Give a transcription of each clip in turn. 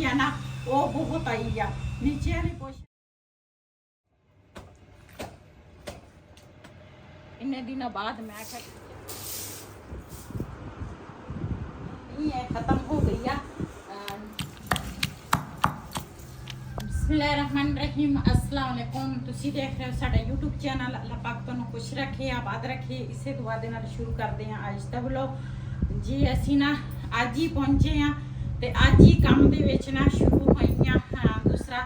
है ना वो बहुत आई है नीचे वाली पोर्शन। इन्ने दिनों बाद मैं खत्म हो गई है। बिस्मिल्लाहिर्रहमानिर्रहीम अस्सलाम वालेकुम। तुसी देख रहे हो साडा यूट्यूब चैनल। अल्लाह पाक तुहानू खुश रखे आबाद रखे। इसे दुआ दे नाल शुरू करते हैं अज दा व्लॉग जी। असी ना अज ही पहुंचे हैं तो अज ही काम दे विच ना शुरू होईयां। दूसरा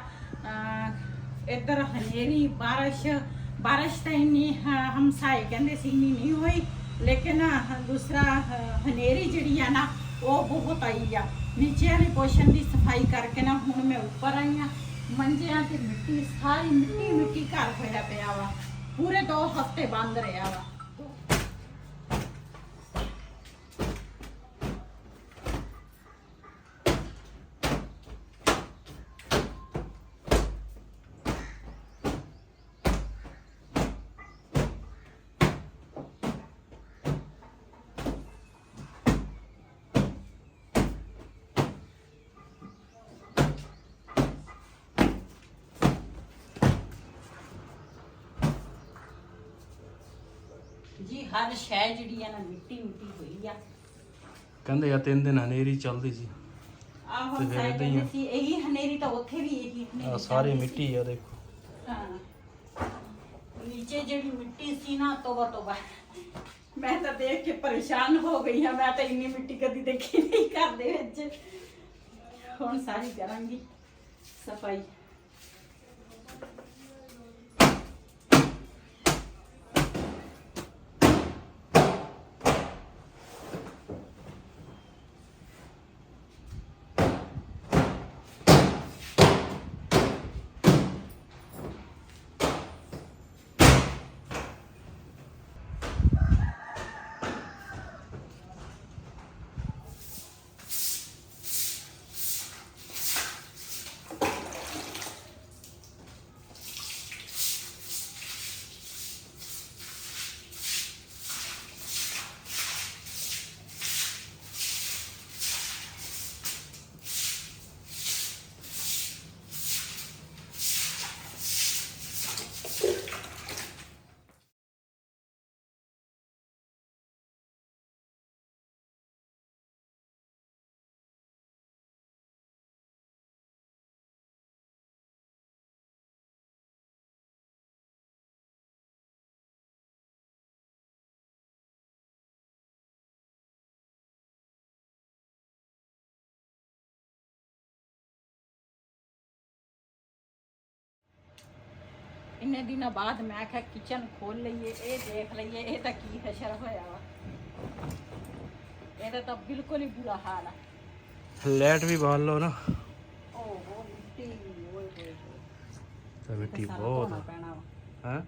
इधर हनेरी बारिश तो इन्नी हमसाए कहते सी इन्नी नहीं हुई, लेकिन दूसरा हनेरी जिहड़ी है ना वो बहुत आई है। नीचे वाली पोर्शन की सफाई करके ना हुण मैं ऊपर आई हाँ। मंजियां ते मिट्टी सारी मिट्टी घर होया पिया वा। पूरे 2 हफ्ते बंद रहा वा। जी हर शह जिहड़ी है ना मिट्टी हुई आ। ਕਹਿੰਦੇ ਆ 3 ਦਿਨ ਹਨੇਰੀ ਚੱਲਦੀ ਸੀ। ਆਹੋ ਸਾਰੇ ਕਹਿੰਦੇ ਸੀ ਇਹੀ ਹਨੇਰੀ ਤਾਂ ਉੱਥੇ ਵੀ ਇਹੀ ਹਨੇਰੀ ਆ ਸਾਰੀ ਮਿੱਟੀ ਆ ਦੇਖੋ। ਹਾਂ ਨੀਚੇ ਜਿਹੜੀ ਮਿੱਟੀ ਸੀ ਨਾ ਤੋਬਾ ਮੈਂ ਤਾਂ ਦੇਖ ਕੇ ਪਰੇਸ਼ਾਨ ਹੋ ਗਈ ਹਾਂ। ਮੈਂ ਤਾਂ ਇੰਨੀ ਮਿੱਟੀ ਕਦੀ ਦੇਖੀ ਨਹੀਂ ਘਰ ਦੇ ਵਿੱਚ। ਹੁਣ ਸਾਰੀ ਕਰਾਂਗੀ ਸਫਾਈ। इन्ने दिनों बाद मैं आख्या किचन खोल लीए, ये देख लीए ये तो की हशर होया वा। ये तो बिल्कुल ही बुरा हाल है। लाइट भी बाल लो ना। ओहो मिट्टी ओए होए तो मिट्टी बहुत पैना वा। हैं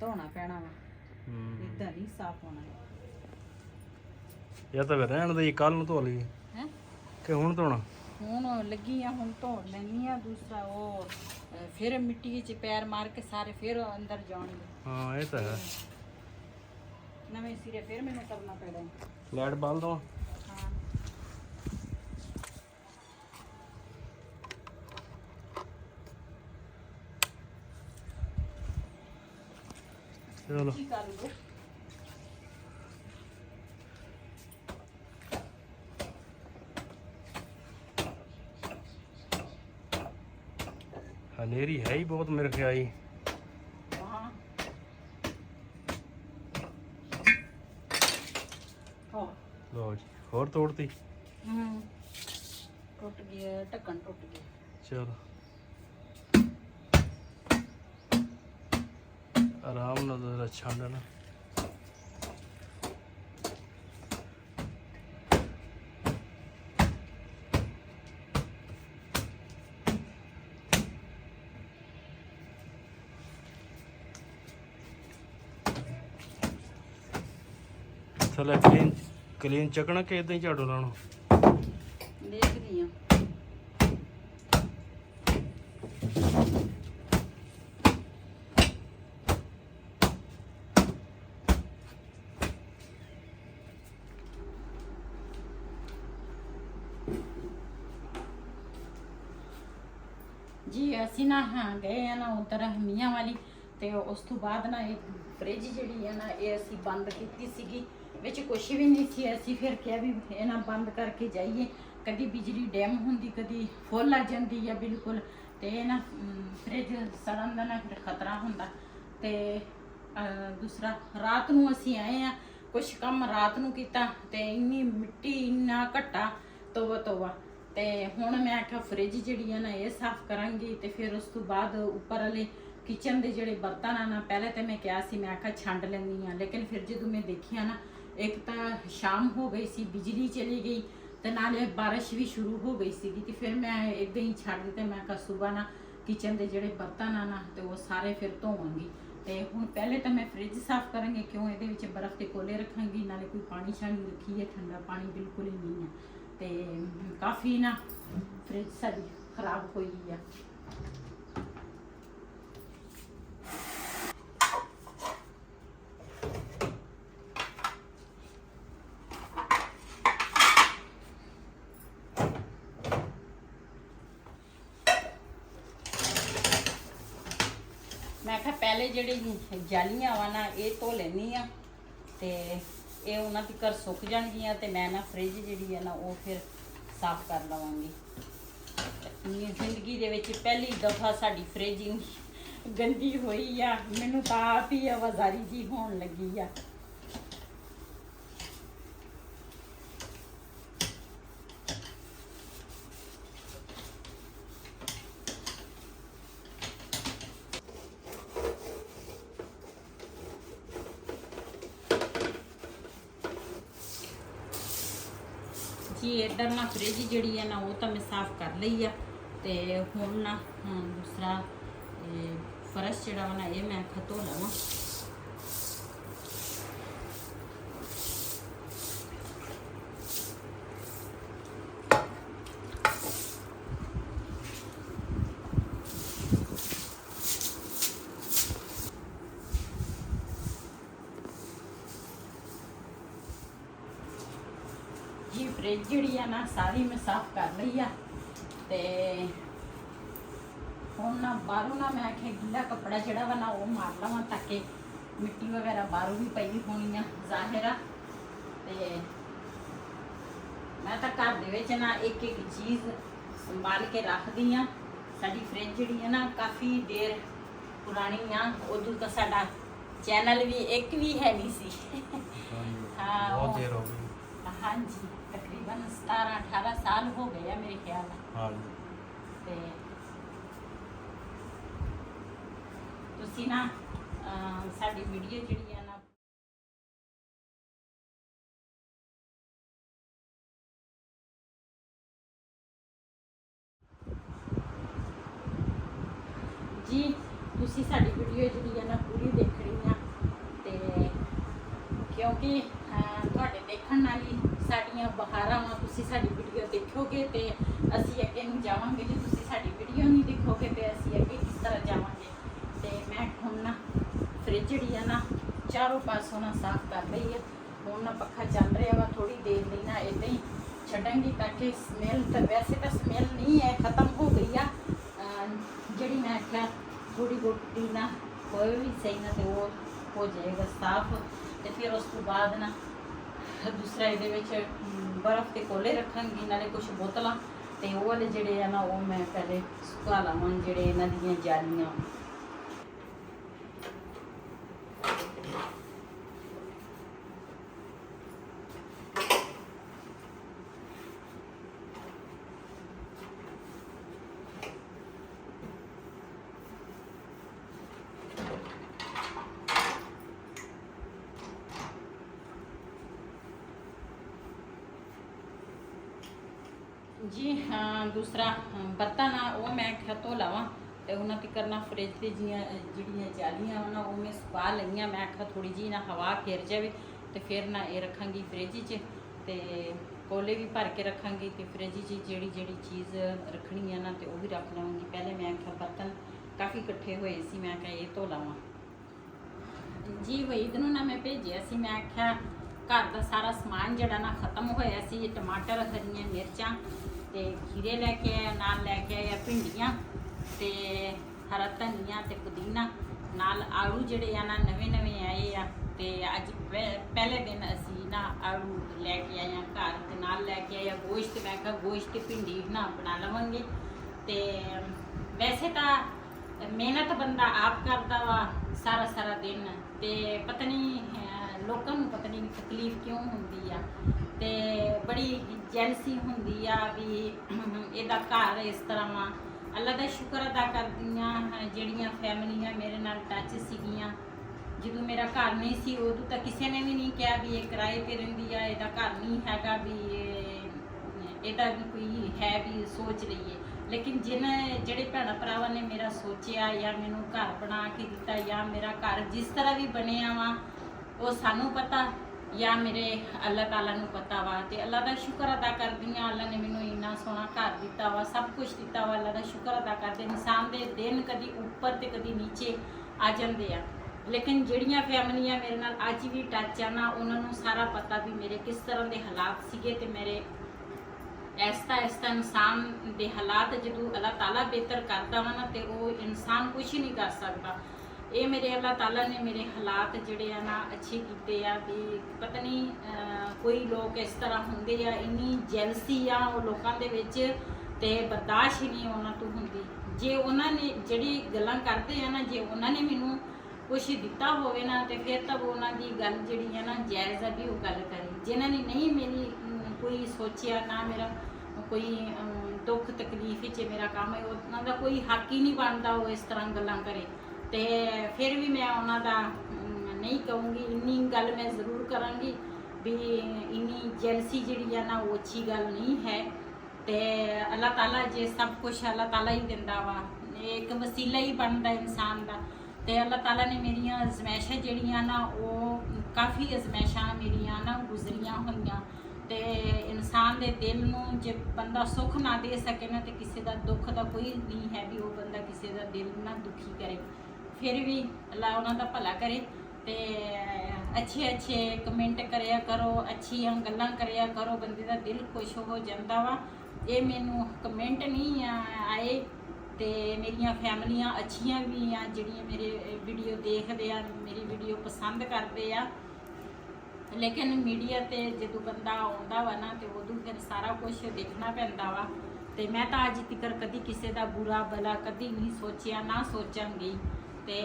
धोना पैना वा। इधर नहीं साफ होना या तो फिर रहन दे कल नु धो लईए हैं कि हुण धोना। हुण लगी आ हुण धो लैनी आ। दूसरा वो फिर मिट्टी च पैर मार के सारे फिर अंदर जाएंगे। हाँ ये तो है। नवे सिरे फिर मैंने करना पैना है। लाइट बाल दो। हाँ चलो की करूँ हनेरी है ही बहुत मेरे ख्याल। हाँ लो जी और तोड़ती। टूट गया ढक्कन टूट गया। चलो आराम ना जरा छांडना। थले क्लीन चकना कि इदां ही झाड़ू लाना। देखदी हां ਜੀ ਅਸੀਂ ਨਾ ਗਏ ਆ ਨਾ ਉੱਧਰ ਮੀਆਂ ਵਾਲੀ, ਤੇ ਉਸ ਤੋਂ ਬਾਅਦ ਨਾ ਇਹ ਫ੍ਰਿਜ ਜਿਹੜੀ ਹੈ ਨਾ ਇਹ ਅਸੀਂ ਬੰਦ ਕੀਤੀ ਸੀਗੀ, ਵਿੱਚ ਕੁਝ ਵੀ ਨਹੀਂ ਸੀ। ਅਸੀਂ ਫਿਰ ਕਿਹਾ ਵੀ ਇਹ ਨਾ ਬੰਦ ਕਰਕੇ ਜਾਈਏ, ਕਦੀ ਬਿਜਲੀ ਡੈਮ ਹੁੰਦੀ, ਕਦੀ ਫੁੱਲ ਆ ਜਾਂਦੀ ਆ ਬਿਲਕੁਲ, ਤੇ ਇਹ ਨਾ ਫ੍ਰਿਜ ਸੜਨ ਦਾ ਨਾ ਫਿਰ ਖਤਰਾ ਹੁੰਦਾ। ਤੇ ਦੂਸਰਾ ਰਾਤ ਨੂੰ ਅਸੀਂ ਆਏ ਆ, ਕੁਛ ਕੰਮ ਰਾਤ ਨੂੰ ਕੀਤਾ ਤੇ ਇੰਨੀ ਮਿੱਟੀ ਇੰਨਾ ਘੱਟਾ ਤੋਬਾ ਤੋਬਾ। ਤੇ ਹੁਣ ਮੈਂ ਆਖਿਆ ਫ੍ਰਿਜ ਜਿਹੜੀ ਆ ਨਾ ਇਹ ਸਾਫ਼ ਕਰਾਂਗੀ, ਤੇ ਫਿਰ ਉਸ ਤੋਂ ਬਾਅਦ ਉੱਪਰ ਵਾਲੇ ਕਿਚਨ ਦੇ ਜਿਹੜੇ ਬਰਤਨ ਆ ਨਾ, ਪਹਿਲੇ ਤੇ ਮੈਂ ਕਿਹਾ ਸੀ ਮੈਂ ਆਖਿਆ ਛੰਡ ਲੈਂਦੀ ਆ, ਲੇਕਿਨ ਫਿਰ ਜਦੋਂ ਮੈਂ ਦੇਖਿਆ ਨਾ ਇੱਕ ਤਾਂ ਸ਼ਾਮ ਹੋ ਗਈ ਸੀ, ਬਿਜਲੀ ਚਲੀ ਗਈ, ਤੇ ਨਾਲੇ ਬਾਰਿਸ਼ ਵੀ ਸ਼ੁਰੂ ਹੋ ਗਈ ਸੀਗੀ, ਤੇ ਫਿਰ ਮੈਂ ਇਦਾਂ ਹੀ ਛੱਡ ਦਿੱਤੇ। ਮੈਂ ਕਿਹਾ ਸੁਬਾ ਨਾ ਕਿਚਨ ਦੇ ਜਿਹੜੇ ਬਰਤਨ ਆ ਨਾ ਤੇ ਉਹ ਸਾਰੇ ਫਿਰ ਧੋਵਾਂਗੀ। ਤੇ ਹੁਣ ਪਹਿਲੇ ਤਾਂ ਮੈਂ ਫ੍ਰਿਜ ਸਾਫ਼ ਕਰਾਂਗੀ, ਕਿਉਂ ਇਹਦੇ ਵਿੱਚ ਬਰਫ਼ ਦੇ ਕੋਲੇ ਰੱਖਾਂਗੀ, ਨਾਲੇ ਕੋਈ ਪਾਣੀ ਛਾਣੀ ਰੱਖੀ ਹੈ, ਠੰਡਾ ਪਾਣੀ ਬਿਲਕੁਲ ਹੀ ਨਹੀਂ ਹੈ। ਤੇ ਕਾਫੀ ਨਾ ਫ੍ਰਿਜ ਸਾਡੀ ਖਰਾਬ ਹੋਈ ਆ। ਮੈਂ ਕਿਹਾ ਪਹਿਲੇ ਜਿਹੜੀ ਜਾਲੀਆਂ ਵਾ ਨਾ ਇਹ ਧੋ ਲੈਣੀ ਆ, ਤੇ ਇਹ ਉਹਨਾਂ ਦੀ ਘਰ ਸੁੱਕ ਜਾਣਗੀਆਂ, ਤੇ ਮੈਂ ਨਾ ਫ੍ਰਿਜ ਜਿਹੜੀ ਆ ਨਾ ਉਹ ਫਿਰ ਸਾਫ਼ ਕਰ ਲਵਾਂਗੀ। ਜ਼ਿੰਦਗੀ ਦੇ ਵਿੱਚ ਪਹਿਲੀ ਦਫਾ ਸਾਡੀ ਫ੍ਰਿਜ ਗੰਦੀ ਹੋਈ ਆ, ਮੈਨੂੰ ਤਾਂ ਆਪ ਹੀ ਆਵਾਜ਼ਾਰੀ ਜੀ ਹੋਣ ਲੱਗੀ ਆ। ਜੀ ਇੱਧਰ ਨਾ ਫ੍ਰਿਜ ਜਿਹੜੀ ਹੈ ਨਾ ਉਹ ਤਾਂ ਮੈਂ ਸਾਫ਼ ਕਰ ਲਈ ਆ, ਤੇ ਹੁਣ ਨਾ ਦੂਸਰਾ ਫਰਸ਼ ਜਿਹੜਾ ਵਾ ਨਾ ਇਹ ਮੈਂ ਧੋ ਲਵਾਂ। ਜੀ ਫ੍ਰਿਜ ਜਿਹੜੀ ਆ ਨਾ ਸਾਰੀ ਮੈਂ ਸਾਫ਼ ਕਰ ਲਈ ਆ, ਤੇ ਹੁਣ ਨਾ ਬਾਹਰੋਂ ਨਾ ਮੈਂ ਆਖਿਆ ਗਿੱਲਾ ਕੱਪੜਾ ਜਿਹੜਾ ਵਾ ਨਾ ਉਹ ਮਾਰ ਲਵਾਂ, ਤਾਂ ਕਿ ਮਿੱਟੀ ਵਗੈਰਾ ਬਾਹਰੋਂ ਵੀ ਪਈ ਹੋਣੀ ਆ ਜ਼ਾਹਿਰ ਆ। ਤੇ ਮੈਂ ਤਾਂ ਘਰ ਦੇ ਵਿੱਚ ਨਾ ਇੱਕ ਇੱਕ ਚੀਜ਼ ਸੰਭਾਲ ਕੇ ਰੱਖਦੀ ਆ। ਸਾਡੀ ਫ੍ਰਿਜ ਜਿਹੜੀ ਹੈ ਨਾ ਕਾਫੀ ਦੇਰ ਪੁਰਾਣੀ ਆ, ਉਦੋਂ ਤਾਂ ਸਾਡਾ ਚੈਨਲ ਵੀ ਇੱਕ ਵੀ ਹੈ ਨਹੀਂ ਸੀ। ਹਾਂ ਬਹੁਤ ਦੇਰ ਹੋ ਗਈ। ਹਾਂਜੀ ਤਕਰੀਬਨ 17-18 ਸਾਲ ਹੋ ਗਏ ਆ ਮੇਰੇ ਖਿਆਲ ਨਾਲ। ਹਾਂਜੀ। ਤੇ ਤੁਸੀਂ ਨਾ ਸਾਡੀ ਵੀਡੀਓ ਜਿਹੜੀ ਆ ਨਾ ਜੀ ਤੁਸੀਂ ਸਾਡੀ ਵੀਡੀਓ ਜਿਹੜੀ ਆ ਨਾ ਪੂਰੀ ਦੇਖਣੀ ਆ, ਤੇ ਕਿਉਂਕਿ ਤੁਹਾਡੇ ਦੇਖਣ ਨਾਲ ਹੀ ਸਾਡੀਆਂ ਬਹਾਰਾਂ ਵਾ। ਤੁਸੀਂ ਸਾਡੀ ਵੀਡੀਓ ਦੇਖੋਗੇ ਤੇ ਅਸੀਂ ਅੱਗੇ ਨੂੰ ਜਾਵਾਂਗੇ, ਜੇ ਤੁਸੀਂ ਸਾਡੀ ਵੀਡੀਓ ਨਹੀਂ ਦੇਖੋਗੇ ਤੇ ਅਸੀਂ ਅੱਗੇ ਕਿਸ ਤਰ੍ਹਾਂ ਜਾਵਾਂਗੇ। ਤੇ ਮੈਂ ਹੁਣ ਨਾ ਫ੍ਰਿਜ ਜਿਹੜੀ ਆ ਨਾ ਚਾਰੋਂ ਪਾਸੋਂ ਨਾ ਸਾਫ਼ ਕਰ ਲਈ ਹੈ। ਹੁਣ ਨਾ ਪੱਖਾ ਚੱਲ ਰਿਹਾ ਵਾ, ਥੋੜੀ ਦੇਰ ਲਈ ਨਾ ਇੱਦਾਂ ਹੀ ਛੱਡਾਂਗੀ, ਤਾਂ ਕਿ ਸਮੈਲ ਤਾਂ ਵੈਸੇ ਤਾਂ ਸਮੈਲ ਨਹੀਂ ਹੈ, ਖਤਮ ਹੋ ਗਈ ਆ। ਜਿਹੜੀ ਮੈਂ ਆਖਿਆ ਥੋੜੀ ਬਹੁਤੀ ਨਾ ਹੋਏ ਵੀ ਸਹੀ ਨਾ, ਤੇ ਉਹ ਹੋ ਜਾਏਗਾ ਸਾਫ਼। ਤੇ ਫਿਰ ਉਸ ਤੋਂ ਬਾਅਦ ਨਾ ਦੂਸਰਾ ਇਹਦੇ ਵਿੱਚ ਬਰਫ਼ ਦੇ ਕੋਲੇ ਰੱਖਾਂਗੀ, ਨਾਲੇ ਕੁਝ ਬੋਤਲਾਂ, ਤੇ ਉਹ ਵਾਲੇ ਜਿਹੜੇ ਆ ਨਾ ਉਹ ਮੈਂ ਪਹਿਲੇ ਸੁਕਾ ਲਾਵਾਂ, ਜਿਹੜੇ ਇਹਨਾਂ ਦੀਆਂ ਜਾਲੀਆਂ। जी हाँ दूसरा बर्तन आ वो मैं धो लावां, ते उन्हां तिकर ना फ्रिज ते जिहड़ियां जालियां ना वो मैं सुका लईआं। मैं आखा थोड़ी जी ना हवा फिर जाए, तो फिर ना ये रखांगी फ्रिज च, ते कोले भी भर के रखांगी, ते फ्रिज च जिहड़ी जिहड़ी चीज़ रखनी है ना तो वो भी रख लवांगी। पहले मैं आखा बर्तन काफ़ी इकट्ठे हुए सी, मैं आखा ये धो लावां। जी वहीद नूं ना मैं भेजिया सी, मैं आखा घर का सारा समान जिहड़ा ना खत्म होया सी, टमाटर, हरियां मिर्चां ते खीरे लैके आए, नाल लैके आए भिंडियां, ਤੇ ਹਰਾ ਧਨੀਆ ਤੇ ਪੁਦੀਨਾ ਨਾਲ ਆਲੂ ਜਿਹੜੇ ਆ ਨਾ ਨਵੇਂ ਆਏ ਆ। ਤੇ ਅੱਜ ਪਹਿਲੇ ਦਿਨ ਅਸੀਂ ਨਾ ਆਲੂ ਲੈ ਕੇ ਆਏ ਆ ਘਰ, ਤੇ ਨਾਲ ਲੈ ਕੇ ਆਏ ਆ ਗੋਸ਼ਤ। ਮੈਂ ਕਿਹਾ ਗੋਸ਼ਤ ਤੇ ਭਿੰਡੀ ਨਾ ਬਣਾ ਲਵਾਂਗੇ। ਤੇ ਵੈਸੇ ਤਾਂ ਮਿਹਨਤ ਬੰਦਾ ਆਪ ਕਰਦਾ ਵਾ ਸਾਰਾ ਦਿਨ, ਤੇ ਪਤਾ ਨਹੀਂ ਲੋਕਾਂ ਨੂੰ ਪਤਾ ਨਹੀਂ ਤਕਲੀਫ ਕਿਉਂ ਹੁੰਦੀ ਆ, ਤੇ ਬੜੀ ਜੈਲਸੀ ਹੁੰਦੀ ਆ ਵੀ ਇਹਦਾ ਘਰ ਇਸ ਤਰ੍ਹਾਂ ਵਾ। ਅੱਲਾ ਦਾ ਸ਼ੁਕਰ ਅਦਾ ਕਰਦੀ ਹਾਂ ਜਿਹੜੀਆਂ ਫੈਮਲੀਆਂ ਮੇਰੇ ਨਾਲ ਟੱਚ ਸੀਗੀਆਂ। ਜਦੋਂ ਮੇਰਾ ਘਰ ਨਹੀਂ ਸੀ ਉਦੋਂ ਤਾਂ ਕਿਸੇ ਨੇ ਵੀ ਨਹੀਂ ਕਿਹਾ ਵੀ ਇਹ ਕਿਰਾਏ ਤੇ ਰਹਿੰਦੀ ਆ, ਇਹਦਾ ਘਰ ਨਹੀਂ ਹੈਗਾ, ਵੀ ਇਹਦਾ ਵੀ ਕੋਈ ਹੈ ਵੀ ਸੋਚ ਲਈਏ। ਲੇਕਿਨ ਜਿਹੜੇ ਭੈਣਾਂ ਭਰਾਵਾਂ ਨੇ ਮੇਰਾ ਸੋਚਿਆ ਜਾਂ ਮੈਨੂੰ ਘਰ ਬਣਾ ਕੇ ਦਿੱਤਾ, ਜਾਂ ਮੇਰਾ ਘਰ ਜਿਸ ਤਰ੍ਹਾਂ ਵੀ ਬਣਿਆ ਵਾ ਉਹ ਸਾਨੂੰ ਪਤਾ ਜਾਂ ਮੇਰੇ ਅੱਲਾਹ ਤਾਲਾ ਨੂੰ ਪਤਾ ਵਾ। ਤੇ ਅੱਲਾਹ ਦਾ ਸ਼ੁਕਰ ਅਦਾ ਕਰਦੀ ਹਾਂ, ਅੱਲਾਹ ਨੇ ਮੈਨੂੰ ਇੰਨਾ ਸੋਹਣਾ ਘਰ ਦਿੱਤਾ ਵਾ, ਸਭ ਕੁਝ ਦਿੱਤਾ ਵਾ। ਅੱਲਾਹ ਦਾ ਸ਼ੁਕਰ ਅਦਾ ਕਰਦੇ। ਇਨਸਾਨ ਦੇ ਦਿਨ ਕਦੀ ਉੱਪਰ ਤੇ ਕਦੀ ਨੀਚੇ ਆ ਜਾਂਦੇ ਆ, ਲੇਕਿਨ ਜਿਹੜੀਆਂ ਫੈਮਲੀਆਂ ਮੇਰੇ ਨਾਲ ਅੱਜ ਵੀ ਟੱਚ ਆ ਨਾ, ਉਹਨਾਂ ਨੂੰ ਸਾਰਾ ਪਤਾ ਵੀ ਮੇਰੇ ਕਿਸ ਤਰ੍ਹਾਂ ਦੇ ਹਾਲਾਤ ਸੀਗੇ। ਤੇ ਮੇਰੇ ਐਸਤਾ ਇਨਸਾਨ ਦੇ ਹਾਲਾਤ ਜਦੋਂ ਅੱਲਾਹ ਤਾਲਾ ਬਿਹਤਰ ਕਰਦਾ ਵਾ ਨਾ, ਤੇ ਉਹ ਇਨਸਾਨ ਕੁਝ ਨਹੀਂ ਕਰ ਸਕਦਾ। ਇਹ ਮੇਰੇ ਅੱਲਾਹ ਤਾਲਾ ਨੇ ਮੇਰੇ ਹਾਲਾਤ ਜਿਹੜੇ ਆ ਨਾ ਅੱਛੇ ਕੀਤੇ ਆ। ਵੀ ਪਤਾ ਨਹੀਂ ਕੋਈ ਲੋਕ ਇਸ ਤਰ੍ਹਾਂ ਹੁੰਦੇ ਆ, ਇੰਨੀ ਜੈਲਸੀ ਆ ਉਹ ਲੋਕਾਂ ਦੇ ਵਿੱਚ, ਤੇ ਬਰਦਾਸ਼ਤ ਹੀ ਨਹੀਂ ਉਹਨਾਂ ਤੋਂ ਹੁੰਦੀ। ਜੇ ਉਹਨਾਂ ਨੇ ਜਿਹੜੀ ਗੱਲਾਂ ਕਰਦੇ ਆ ਨਾ, ਜੇ ਉਹਨਾਂ ਨੇ ਮੈਨੂੰ ਕੁਛ ਦਿੱਤਾ ਹੋਵੇ ਨਾ, ਤੇ ਫਿਰ ਤਾਂ ਉਹਨਾਂ ਦੀ ਗੱਲ ਜਿਹੜੀ ਆ ਨਾ ਜਾਇਜ਼ ਆ ਵੀ ਉਹ ਗੱਲ ਕਰੇ। ਜਿਨ੍ਹਾਂ ਨੇ ਨਹੀਂ ਮੇਰੀ ਕੋਈ ਸੋਚਿਆ ਨਾ, ਮੇਰਾ ਕੋਈ ਦੁੱਖ ਤਕਲੀਫ ਵਿੱਚ ਮੇਰਾ ਕੰਮ ਹੈ, ਉਹਨਾਂ ਦਾ ਕੋਈ ਹੱਕ ਹੀ ਨਹੀਂ ਬਣਦਾ ਉਹ ਇਸ ਤਰ੍ਹਾਂ ਗੱਲਾਂ ਕਰੇ। ਤੇ ਫਿਰ ਵੀ ਮੈਂ ਉਹਨਾਂ ਦਾ ਨਹੀਂ ਕਹੂੰਗੀ, ਇੰਨੀ ਗੱਲ ਮੈਂ ਜ਼ਰੂਰ ਕਰਾਂਗੀ ਵੀ ਇੰਨੀ ਜੈਲਸੀ ਜਿਹੜੀ ਆ ਨਾ ਉਹ ਅੱਛੀ ਗੱਲ ਨਹੀਂ ਹੈ। ਤੇ ਅੱਲਾਹ ਤਾਲਾ ਜੇ ਸਭ ਕੁਝ ਅੱਲਾਹ ਤਾਲਾ ਹੀ ਦਿੰਦਾ ਵਾ, ਇਹ ਇੱਕ ਵਸੀਲਾ ਹੀ ਬਣਦਾ ਇਨਸਾਨ ਦਾ। ਤੇ ਅੱਲਾਹ ਤਾਲਾ ਨੇ ਮੇਰੀਆਂ ਅਜ਼ਮੈਸ਼ਾਂ ਜਿਹੜੀਆਂ ਨਾ, ਉਹ ਕਾਫੀ ਅਜ਼ਮੈਸ਼ਾਂ ਮੇਰੀਆਂ ਨਾ ਗੁਜ਼ਰੀਆਂ ਹੋਈਆਂ। ਤੇ ਇਨਸਾਨ ਦੇ ਦਿਲ ਨੂੰ ਜੇ ਬੰਦਾ ਸੁੱਖ ਨਾ ਦੇ ਸਕੇ ਨਾ, ਤੇ ਕਿਸੇ ਦਾ ਦੁੱਖ ਦਾ ਕੋਈ ਨਹੀਂ ਹੈ ਵੀ ਉਹ ਬੰਦਾ ਕਿਸੇ ਦਾ ਦਿਲ ਨਾ ਦੁਖੀ ਕਰੇ। ਫਿਰ ਵੀ ਅੱਲਾਹ ਉਹਨਾਂ ਦਾ ਭਲਾ ਕਰੇ। ਤੇ ਅੱਛੇ ਕਮੈਂਟ ਕਰਿਆ ਕਰੋ, ਅੱਛੀਆਂ ਗੱਲਾਂ ਕਰਿਆ ਕਰੋ, ਬੰਦੇ ਦਾ ਦਿਲ ਖੁਸ਼ ਹੋ ਜਾਂਦਾ ਵਾ। ਇਹ ਮੈਨੂੰ ਕਮੈਂਟ ਨਹੀਂ ਆਏ, ਤੇ ਮੇਰੀਆਂ ਫੈਮਲੀਆਂ ਅੱਛੀਆਂ ਵੀ ਆ ਜਿਹੜੀਆਂ ਮੇਰੇ ਵੀਡੀਓ ਦੇਖਦੇ ਆ, ਮੇਰੀ ਵੀਡੀਓ ਪਸੰਦ ਕਰਦੇ ਆ। ਲੇਕਿਨ ਮੀਡੀਆ ਤੇ ਜਦੋਂ ਬੰਦਾ ਆਉਂਦਾ ਵਾ ਨਾ, ਤੇ ਉਦੋਂ ਫਿਰ ਸਾਰਾ ਕੁਝ ਦੇਖਣਾ ਪੈਂਦਾ ਵਾ। ਤੇ ਮੈਂ ਤਾਂ ਅੱਜ ਤੱਕ ਕਦੀ ਕਿਸੇ ਦਾ ਬੁਰਾ ਭਲਾ ਕਦੀ ਨਹੀਂ ਸੋਚਿਆ, ਨਾ ਸੋਚਾਂਗੀ। ਤੇ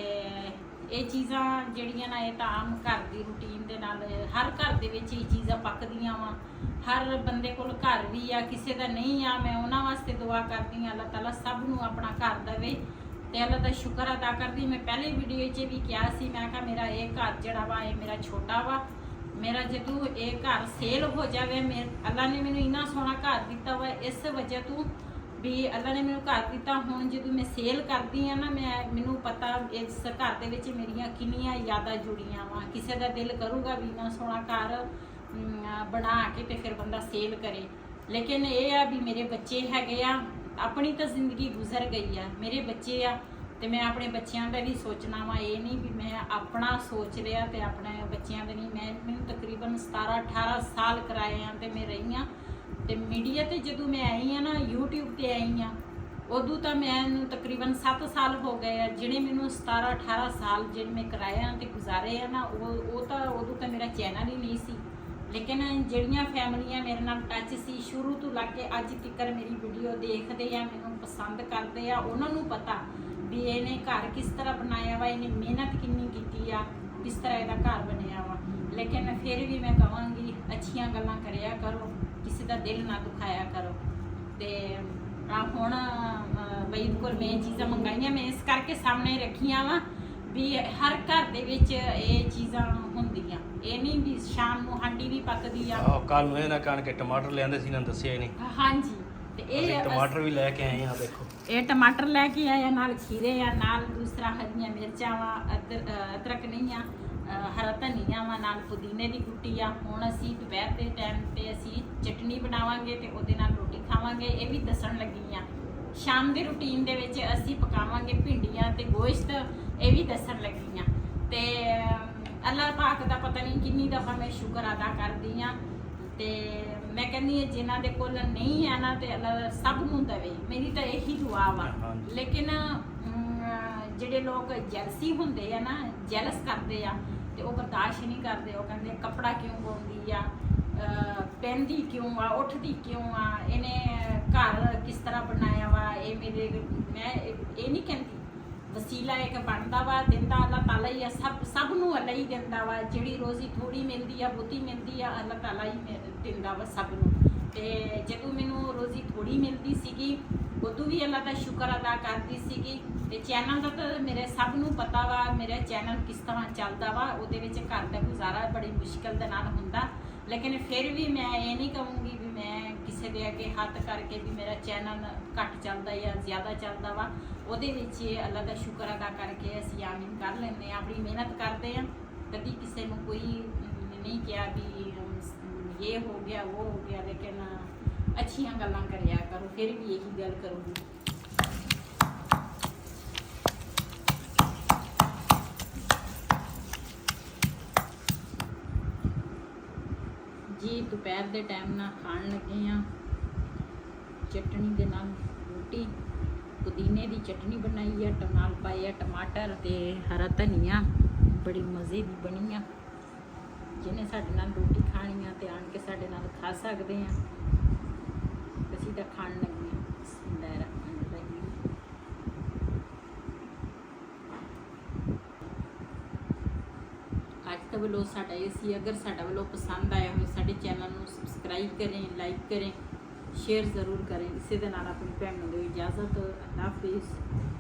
ਇਹ ਚੀਜ਼ਾਂ ਜਿਹੜੀਆਂ ਨਾ, ਇਹ ਤਾਂ ਆਮ ਘਰ ਦੀ ਰੂਟੀਨ ਦੇ ਨਾਲ ਹਰ ਘਰ ਦੇ ਵਿੱਚ ਇਹ ਚੀਜ਼ਾਂ ਪੱਕਦੀਆਂ ਵਾ। ਹਰ ਬੰਦੇ ਕੋਲ ਘਰ ਵੀ ਆ, ਕਿਸੇ ਦਾ ਨਹੀਂ ਆ। ਮੈਂ ਉਹਨਾਂ ਵਾਸਤੇ ਦੁਆ ਕਰਦੀ ਹਾਂ, ਅੱਲਾਹ ਤਾਲਾ ਸਭ ਨੂੰ ਆਪਣਾ ਘਰ ਦੇਵੇ। ਤੇ ਅੱਲਾਹ ਦਾ ਸ਼ੁਕਰ ਅਦਾ ਕਰਦੀ। ਮੈਂ ਪਹਿਲੇ ਵੀਡੀਓ 'ਚ ਵੀ ਕਿਹਾ ਸੀ, ਮੈਂ ਕਿਹਾ ਮੇਰਾ ਇਹ ਘਰ ਜਿਹੜਾ ਵਾ ਇਹ ਮੇਰਾ ਛੋਟਾ ਵਾ, ਮੇਰਾ ਜਦੋਂ ਇਹ ਘਰ ਸੇਲ ਹੋ ਜਾਵੇ, ਅੱਲਾਹ ਨੇ ਮੈਨੂੰ ਇੰਨਾ ਸੋਹਣਾ ਘਰ ਦਿੱਤਾ ਵਾ ਇਸ ਵਜ੍ਹਾ ਤੋਂ ਵੀ ਅੱਲਾਹ ਨੇ ਮੈਨੂੰ ਘਰ ਦਿੱਤਾ। ਹੁਣ ਜਦੋਂ ਮੈਂ ਸੇਲ ਕਰਦੀ ਆ ਨਾ, ਮੈਨੂੰ ਪਤਾ ਇਸ ਘਰ ਦੇ ਵਿੱਚ ਮੇਰੀਆਂ ਕਿੰਨੀਆਂ ਯਾਦਾਂ ਜੁੜੀਆਂ ਵਾ। ਕਿਸੇ ਦਾ ਦਿਲ ਕਰੂਗਾ ਵੀ ਇੰਨਾ ਸੋਹਣਾ ਘਰ ਬਣਾ ਕੇ ਤੇ ਫਿਰ ਬੰਦਾ ਸੇਲ ਕਰੇ। ਲੇਕਿਨ ਇਹ ਆ ਵੀ ਮੇਰੇ ਬੱਚੇ ਹੈਗੇ ਆ, ਆਪਣੀ ਤਾਂ ਜ਼ਿੰਦਗੀ ਗੁਜ਼ਰ ਗਈ ਆ, ਮੇਰੇ ਬੱਚੇ ਆ, ਤੇ ਮੈਂ ਆਪਣੇ ਬੱਚਿਆਂ ਦਾ ਵੀ ਸੋਚਣਾ ਵਾ। ਇਹ ਨਹੀਂ ਵੀ ਮੈਂ ਆਪਣਾ ਸੋਚ ਲਿਆ ਤੇ ਆਪਣੇ ਬੱਚਿਆਂ ਦਾ ਨਹੀਂ। ਮੈਨੂੰ ਤਕਰੀਬਨ 17-18 ਸਾਲ ਕਰਾਏ ਆ ਤੇ ਮੈਂ ਰਹੀ ਆ। ਤੇ ਮੀਡੀਆ ਤੇ ਜਦੋਂ ਮੈਂ ਆਈ ਆ ਨਾ, YouTube ਤੇ ਆਈ ਆ, ਉਦੋਂ ਤਾਂ ਮੈਨੂੰ ਤਕਰੀਬਨ 7 ਸਾਲ ਹੋ ਗਏ ਆ। ਜਿਹੜੇ ਮੈਨੂੰ 17-18 ਸਾਲ ਜਿਹੜੇ ਮੈਂ ਕਰਾਏ ਆ ਤੇ ਗੁਜ਼ਾਰੇ ਆ ਨਾ, ਉਹ ਤਾਂ ਉਦੋਂ ਤਾਂ ਮੇਰਾ ਚੈਨਲ ਹੀ ਨਹੀਂ ਸੀ। ਲੇਕਿਨ ਜਿਹੜੀਆਂ ਫੈਮਲੀਆਂ ਮੇਰੇ ਨਾਲ ਟੱਚ ਸੀ ਸ਼ੁਰੂ ਤੋਂ ਲੱਗ ਕੇ ਅੱਜ ਤੱਕ ਮੇਰੀ ਵੀਡੀਓ ਦੇਖਦੇ ਆ, ਮੈਨੂੰ ਪਸੰਦ ਕਰਦੇ ਆ, ਉਹਨਾਂ ਨੂੰ ਪਤਾ ਵੀ ਇਹਨੇ ਘਰ ਕਿਸ ਤਰ੍ਹਾਂ ਬਣਾਇਆ ਵਾ, ਇਹਨੇ ਮਿਹਨਤ ਕਿੰਨੀ ਕੀਤੀ ਆ, ਕਿਸ ਤਰ੍ਹਾਂ ਇਹਦਾ ਘਰ ਬਣਿਆ ਵਾ। ਲੇਕਿਨ ਫਿਰ ਵੀ ਮੈਂ ਕਹਾਂਗੀ ਅੱਛੀਆਂ ਗੱਲਾਂ ਕਰਿਆ ਕਰੋ, ਕਿਸੇ ਦਾ ਦਿਲ ਨਾ ਦੁਖਾਇਆ ਕਰੋ। ਤੇ ਹੁਣ ਬਈ ਕੋਲ ਮੈਂ ਚੀਜ਼ਾਂ ਮੰਗਾਈਆਂ, ਮੈਂ ਇਸ ਕਰਕੇ ਸਾਹਮਣੇ ਰੱਖੀਆਂ ਵਾ ਵੀ ਹਰ ਘਰ ਦੇ ਵਿੱਚ ਇਹ ਚੀਜ਼ਾਂ ਹੁੰਦੀਆਂ। ਇਹ ਨਹੀਂ ਵੀ ਸ਼ਾਮ ਨੂੰ ਹਾਂਡੀ ਵੀ ਪੱਕਦੀ ਆ। ਕੱਲ ਨੂੰ ਇਹ ਨਾ ਕਣ ਕੇ ਟਮਾਟਰ ਲਿਆਂਦੇ ਸੀ ਨਾ, ਦੱਸਿਆ ਹੀ ਨਹੀਂ। ਹਾਂਜੀ, ਤੇ ਇਹ ਟਮਾਟਰ ਵੀ ਲੈ ਕੇ ਆਏ ਆ, ਦੇਖੋ ਇਹ ਟਮਾਟਰ ਲੈ ਕੇ ਆਏ ਆ, ਨਾਲ ਖੀਰੇ ਆ, ਨਾਲ ਦੂਸਰਾ ਹਰੀਆਂ ਮਿਰਚਾਂ ਵਾ, ਅਦਰਕ ਨਹੀਂ ਆ, ਹਰਾ ਧਨੀਆ ਵਾ, ਨਾਲ ਪੁਦੀਨੇ ਦੀ ਗੁੱਟੀ ਆ। ਹੁਣ ਅਸੀਂ ਦੁਪਹਿਰ ਦੇ ਟਾਈਮ ਤੇ ਅਸੀਂ ਚਟਨੀ ਬਣਾਵਾਂਗੇ ਤੇ ਉਹਦੇ ਨਾਲ ਰੋਟੀ ਖਾਵਾਂਗੇ। ਇਹ ਵੀ ਦੱਸਣ ਲੱਗੀ ਆ। ਸ਼ਾਮ ਦੇ ਰੂਟੀਨ ਦੇ ਵਿੱਚ ਅਸੀਂ ਪਕਾਵਾਂਗੇ ਭਿੰਡੀਆਂ ਤੇ ਗੋਸ਼ਤ, ਇਹ ਵੀ ਦੱਸਣ ਲੱਗੀ ਆ। ਤੇ ਅੱਲਾਹ ਪਾਕ ਦਾ ਪਤਾ ਨਹੀਂ ਕਿੰਨੀ ਦਫਾ ਮੈਂ ਸ਼ੁਕਰ ਅਦਾ ਕਰਦੀ ਆ। ਤੇ ਮੈਂ ਕਹਿੰਦੀ ਹਾਂ ਜਿਨ੍ਹਾਂ ਦੇ ਕੋਲ ਨਹੀਂ ਆ ਨਾ ਤੇ ਅੱਲਾ ਸਭ ਨੂੰ ਦੇਵੇ, ਮੇਰੀ ਤਾਂ ਇਹੀ ਦੁਆ ਵਾ। ਹਾਂਜੀ। ਲੇਕਿਨ ਜਿਹੜੇ ਲੋਕ ਜੈਲਸੀ ਹੁੰਦੇ ਆ ਨਾ, ਜੈਲਸ ਕਰਦੇ ਆ ਤੇ ਉਹ ਬਰਦਾਸ਼ਤ ਨਹੀਂ ਕਰਦੇ। ਉਹ ਕਹਿੰਦੇ ਕੱਪੜਾ ਕਿਉਂ ਪਾਉਂਦੀ ਆ, ਪਹਿਨਦੀ ਕਿਉਂ ਆ, ਉੱਠਦੀ ਕਿਉਂ ਆ, ਇਹਨੇ ਘਰ ਕਿਸ ਤਰ੍ਹਾਂ ਬਣਾਇਆ ਵਾ, ਇਹ ਮੇਰੇ ਮੈਂ ਇਹ ਨਹੀਂ ਕਹਿੰਦੀ। ਵਸੀਲਾ ਇੱਕ ਬਣਦਾ ਵਾ, ਦਿੰਦਾ ਅੱਲਾਹ ਤਾਲਾ ਹੀ ਆ, ਸਭ ਨੂੰ ਅੱਲਾਹ ਹੀ ਦਿੰਦਾ ਵਾ। ਜਿਹੜੀ ਰੋਜ਼ੀ ਥੋੜੀ ਮਿਲਦੀ ਆ, ਬਹੁਤੀ ਮਿਲਦੀ ਆ, ਅੱਲਾਹ ਤਾਲਾ ਹੀ ਦਿੰਦਾ ਵਾ ਸਭ ਨੂੰ। ਤੇ ਜਦੋਂ ਮੈਨੂੰ ਰੋਜ਼ੀ ਥੋੜੀ ਮਿਲਦੀ ਸੀਗੀ ਉਦੋਂ ਵੀ ਅੱਲਾਹ ਦਾ ਸ਼ੁਕਰ ਅਦਾ ਕਰਦੀ ਸੀਗੀ। ਤੇ ਚੈਨਲ ਦਾ ਤਾਂ ਮੇਰੇ ਸਭ ਨੂੰ ਪਤਾ ਵਾ, ਮੇਰਾ ਚੈਨਲ ਕਿਸ ਤਰ੍ਹਾਂ ਚੱਲਦਾ ਵਾ। ਉਹਦੇ ਵਿੱਚ ਘਰ ਦਾ ਗੁਜ਼ਾਰਾ ਬੜੀ ਮੁਸ਼ਕਿਲ ਦੇ ਨਾਲ ਹੁੰਦਾ, ਲੇਕਿਨ ਫਿਰ ਵੀ ਮੈਂ ਇਹ ਨਹੀਂ ਕਹੂੰਗੀ ਵੀ ਮੈਂ ਕਿਸੇ ਦੇ ਅੱਗੇ ਹੱਥ ਕਰਕੇ ਵੀ ਮੇਰਾ ਚੈਨਲ ਘੱਟ ਚੱਲਦਾ ਜਾਂ ਜ਼ਿਆਦਾ ਚੱਲਦਾ ਵਾ। ਉਹਦੇ ਵਿੱਚ ਇਹ ਅੱਲਾਹ ਦਾ ਸ਼ੁਕਰ ਅਦਾ ਕਰਕੇ ਅਸੀਂ ਆਮੀਨ ਕਰ ਲੈਂਦੇ ਹਾਂ, ਆਪਣੀ ਮਿਹਨਤ ਕਰਦੇ ਹਾਂ। ਕਦੀ ਕਿਸੇ ਨੂੰ ਕੋਈ ਨਹੀਂ ਕਿਹਾ ਵੀ ਇਹ ਹੋ ਗਿਆ ਉਹ ਹੋ ਗਿਆ, ਲੇਕਿਨ ਅੱਛੀਆਂ ਗੱਲਾਂ ਕਰਿਆ ਕਰੋ। ਫਿਰ ਵੀ ਇਹੀ ਗੱਲ ਕਰੂੰਗੀ, ਜੀ ਦੁਪਹਿਰ ਦੇ ਟਾਈਮ ਨਾਲ ਖਾਣ ਲੱਗੇ ਆ ਚਟਣੀ ਦੇ ਨਾਲ ਰੋਟੀ। ਪੁਦੀਨੇ ਦੀ ਚਟਣੀ ਬਣਾਈ ਆ, ਨਾਲ ਪਾਏ ਆ ਟਮਾਟਰ ਤੇ ਹਰਾ ਧਨੀਆ, ਬੜੀ ਮਜ਼ੇ ਦੀ ਬਣੀ ਆ। ਜਿਹਨੇ ਸਾਡੇ ਨਾਲ ਰੋਟੀ ਖਾਣੀ ਆ ਤੇ ਆਣ ਕੇ ਸਾਡੇ ਨਾਲ ਖਾ ਸਕਦੇ ਆ। ਅਸੀਂ ਤਾਂ ਖਾਣ ਲੱਗੇ ਆ। ਬਿਸਮਿਲ੍ਲਾਹਿਰ ਰਹਿਮਾਨਿਰ ਰਹੀਮ। ਅੱਜ ਦਾ ਵਲੋਗ ਸਾਡਾ ਇਹ ਸੀ। ਅਗਰ ਸਾਡਾ ਵਲੋਗ ਪਸੰਦ ਆਇਆ ਹੋਵੇ ਸਾਡੇ ਚੈਨਲ ਨੂੰ ਸਬਸਕ੍ਰਾਈਬ ਕरें, ਲਾਈਕ ਕरें, शेयर ज़रूर करें। इसी दे नाल अपनी भैन नूं दिओ इजाज़त। अल्लाह हाफिज़।